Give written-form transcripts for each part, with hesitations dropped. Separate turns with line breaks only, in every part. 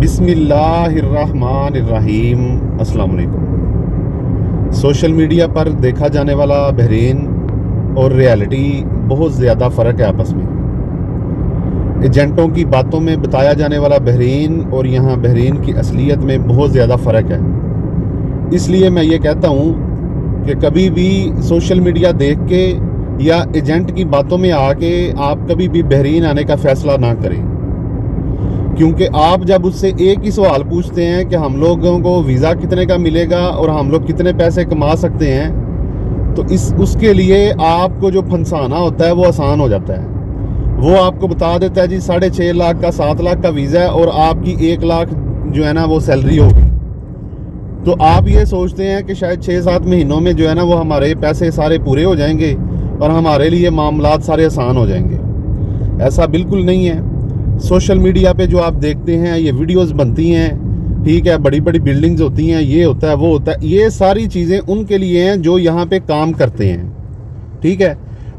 بسم اللہ الرحمن الرحیم۔ السلام علیکم۔ سوشل میڈیا پر دیکھا جانے والا بحرین اور ریالٹی بہت زیادہ فرق ہے آپس میں۔ ایجنٹوں کی باتوں میں بتایا جانے والا بحرین اور یہاں بحرین کی اصلیت میں بہت زیادہ فرق ہے۔ اس لیے میں یہ کہتا ہوں کہ کبھی بھی سوشل میڈیا دیکھ کے یا ایجنٹ کی باتوں میں آ کے آپ کبھی بھی بحرین آنے کا فیصلہ نہ کریں، کیونکہ آپ جب اس سے ایک ہی سوال پوچھتے ہیں کہ ہم لوگوں کو ویزا کتنے کا ملے گا اور ہم لوگ کتنے پیسے کما سکتے ہیں، تو اس کے لیے آپ کو جو پھنسانا ہوتا ہے وہ آسان ہو جاتا ہے۔ وہ آپ کو بتا دیتا ہے جی 6.5 لاکھ کا 7 لاکھ کا ویزا ہے اور آپ کی 1 لاکھ جو ہے نا وہ سیلری ہوگی، تو آپ یہ سوچتے ہیں کہ شاید 6-7 مہینوں میں جو ہے نا وہ ہمارے پیسے سارے پورے ہو جائیں گے اور ہمارے لیے معاملات سارے آسان ہو جائیں گے۔ ایسا بالکل نہیں ہے۔ سوشل میڈیا پہ جو آپ دیکھتے ہیں یہ ویڈیوز بنتی ہیں، ٹھیک ہے، بڑی بڑی بلڈنگز ہوتی ہیں، یہ ہوتا ہے وہ ہوتا ہے، یہ ساری چیزیں ان کے لیے ہیں جو یہاں پہ کام کرتے ہیں، ٹھیک ہے۔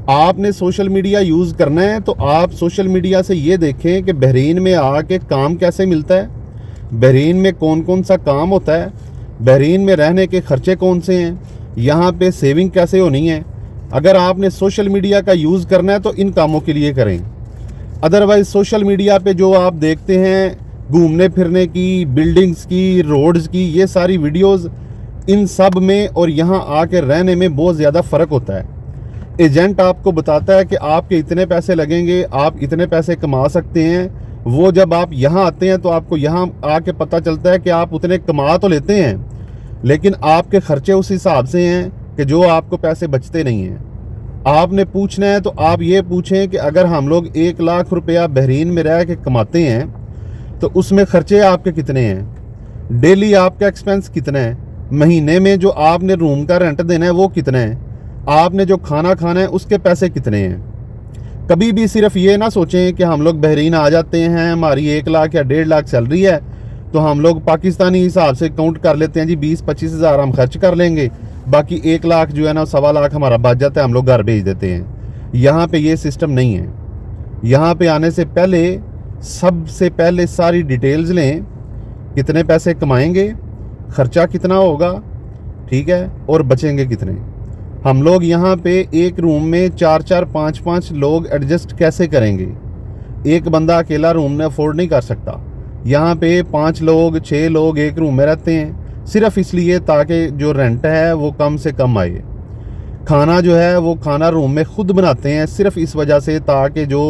آپ نے سوشل میڈیا یوز کرنا ہے تو آپ سوشل میڈیا سے یہ دیکھیں کہ بحرین میں آ کے کام کیسے ملتا ہے، بحرین میں کون کون سا کام ہوتا ہے، بحرین میں رہنے کے خرچے کون سے ہیں، یہاں پہ سیونگ کیسے ہونی ہے۔ اگر آپ نے سوشل میڈیا کا یوز کرنا ہے تو ان کاموں کے لیے کریں۔ ادروائز سوشل میڈیا پہ جو آپ دیکھتے ہیں گھومنے پھرنے کی، بلڈنگز کی، روڈز کی، یہ ساری ویڈیوز، ان سب میں اور یہاں آ کے رہنے میں بہت زیادہ فرق ہوتا ہے۔ ایجنٹ آپ کو بتاتا ہے کہ آپ کے اتنے پیسے لگیں گے، آپ اتنے پیسے کما سکتے ہیں، وہ جب آپ یہاں آتے ہیں تو آپ کو یہاں آ کے پتہ چلتا ہے کہ آپ اتنے کما تو لیتے ہیں لیکن آپ کے خرچے اس حساب سے ہیں کہ جو آپ کو پیسے بچتے نہیں ہیں۔ آپ نے پوچھنا ہے تو آپ یہ پوچھیں کہ اگر ہم لوگ 1 لاکھ روپیہ بحرین میں رہ کے کماتے ہیں تو اس میں خرچے آپ کے کتنے ہیں، ڈیلی آپ کا ایکسپینس کتنا ہے، مہینے میں جو آپ نے روم کا رینٹ دینا ہے وہ کتنا ہے، آپ نے جو کھانا کھانا ہے اس کے پیسے کتنے ہیں۔ کبھی بھی صرف یہ نہ سوچیں کہ ہم لوگ بحرین آ جاتے ہیں، ہماری 1 لاکھ یا 1.5 لاکھ سیلری ہے تو ہم لوگ پاکستانی حساب سے کاؤنٹ کر لیتے ہیں جی 20-25 ہزار ہم خرچ کر لیں گے، باقی 1 لاکھ جو ہے نا 1.25 لاکھ ہمارا بچ جاتا ہے، ہم لوگ گھر بھیج دیتے ہیں۔ یہاں پہ یہ سسٹم نہیں ہے۔ یہاں پہ آنے سے پہلے سب سے پہلے ساری ڈیٹیلز لیں، کتنے پیسے کمائیں گے، خرچہ کتنا ہوگا، ٹھیک ہے، اور بچیں گے کتنے۔ ہم لوگ یہاں پہ ایک روم میں 4-4 5-5 لوگ ایڈجسٹ کیسے کریں گے، ایک بندہ اکیلا روم میں افورڈ نہیں کر سکتا۔ یہاں پہ 5 لوگ 6 لوگ ایک روم میں رہتے ہیں، صرف اس لیے تاکہ جو رینٹ ہے وہ کم سے کم آئے۔ کھانا جو ہے وہ کھانا روم میں خود بناتے ہیں، صرف اس وجہ سے تاکہ جو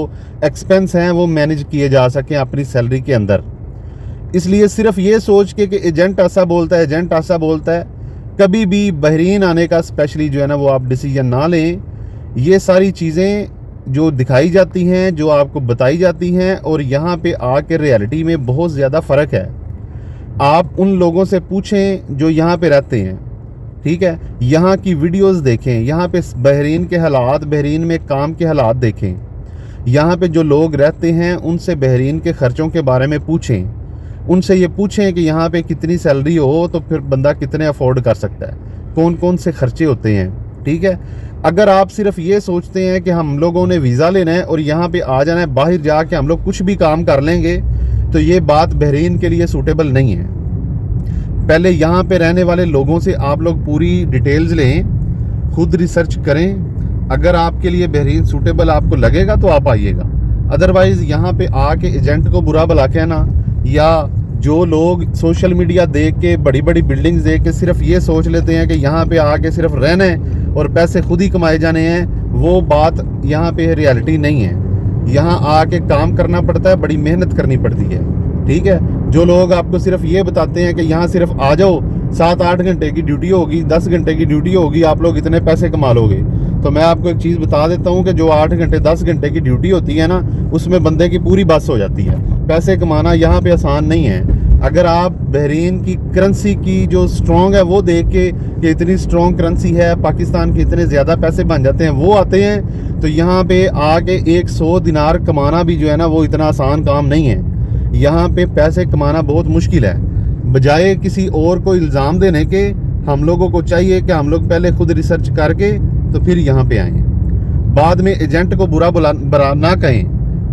ایکسپینس ہیں وہ مینیج کیے جا سکیں اپنی سیلری کے اندر۔ اس لیے صرف یہ سوچ کے کہ ایجنٹ ایسا بولتا ہے، ایجنٹ ایسا بولتا ہے، کبھی بھی بحرین آنے کا اسپیشلی جو ہے نا وہ آپ ڈیسیجن نہ لیں۔ یہ ساری چیزیں جو دکھائی جاتی ہیں، جو آپ کو بتائی جاتی ہیں، اور یہاں پہ آ کے ریالٹی میں بہت زیادہ فرق ہے۔ آپ ان لوگوں سے پوچھیں جو یہاں پہ رہتے ہیں، ٹھیک ہے، یہاں کی ویڈیوز دیکھیں، یہاں پہ بحرین کے حالات، بحرین میں کام کے حالات دیکھیں، یہاں پہ جو لوگ رہتے ہیں ان سے بحرین کے خرچوں کے بارے میں پوچھیں، ان سے یہ پوچھیں کہ یہاں پہ کتنی سیلری ہو تو پھر بندہ کتنے افورڈ کر سکتا ہے، کون کون سے خرچے ہوتے ہیں، ٹھیک ہے۔ اگر آپ صرف یہ سوچتے ہیں کہ ہم لوگوں نے ویزا لینا ہے اور یہاں پہ آ جانا ہے، باہر جا کے ہم لوگ کچھ بھی کام کر لیں گے، تو یہ بات بحرین کے لیے سوٹیبل نہیں ہے۔ پہلے یہاں پہ رہنے والے لوگوں سے آپ لوگ پوری ڈیٹیلز لیں، خود ریسرچ کریں، اگر آپ کے لیے بحرین سوٹیبل آپ کو لگے گا تو آپ آئیے گا۔ ادروائز یہاں پہ آ کے ایجنٹ کو برا بھلا کہنا، یا جو لوگ سوشل میڈیا دیکھ کے بڑی بڑی بلڈنگز دیکھ کے صرف یہ سوچ لیتے ہیں کہ یہاں پہ آ کے صرف رہنا ہے اور پیسے خود ہی کمائے جانے ہیں، وہ بات یہاں پہ ریالٹی نہیں ہے۔ یہاں آ کے کام کرنا پڑتا ہے، بڑی محنت کرنی پڑتی ہے، ٹھیک ہے۔ جو لوگ آپ کو صرف یہ بتاتے ہیں کہ یہاں صرف آ جاؤ، 7-8 گھنٹے کی ڈیوٹی ہوگی، 10 گھنٹے کی ڈیوٹی ہوگی، آپ لوگ اتنے پیسے کما لو گے، تو میں آپ کو ایک چیز بتا دیتا ہوں کہ جو 8 گھنٹے 10 گھنٹے کی ڈیوٹی ہوتی ہے نا، اس میں بندے کی پوری بس ہو جاتی ہے۔ پیسے کمانا یہاں پہ آسان نہیں ہے۔ اگر آپ بحرین کی کرنسی کی جو سٹرونگ ہے وہ دیکھ کے کہ اتنی سٹرونگ کرنسی ہے، پاکستان کے اتنے زیادہ پیسے بن جاتے ہیں، وہ آتے ہیں، تو یہاں پہ آ کے 100 دینار کمانا بھی جو ہے نا وہ اتنا آسان کام نہیں ہے۔ یہاں پہ پیسے کمانا بہت مشکل ہے۔ بجائے کسی اور کو الزام دینے کے، ہم لوگوں کو چاہیے کہ ہم لوگ پہلے خود ریسرچ کر کے تو پھر یہاں پہ آئیں۔ بعد میں ایجنٹ کو برا نہ کہیں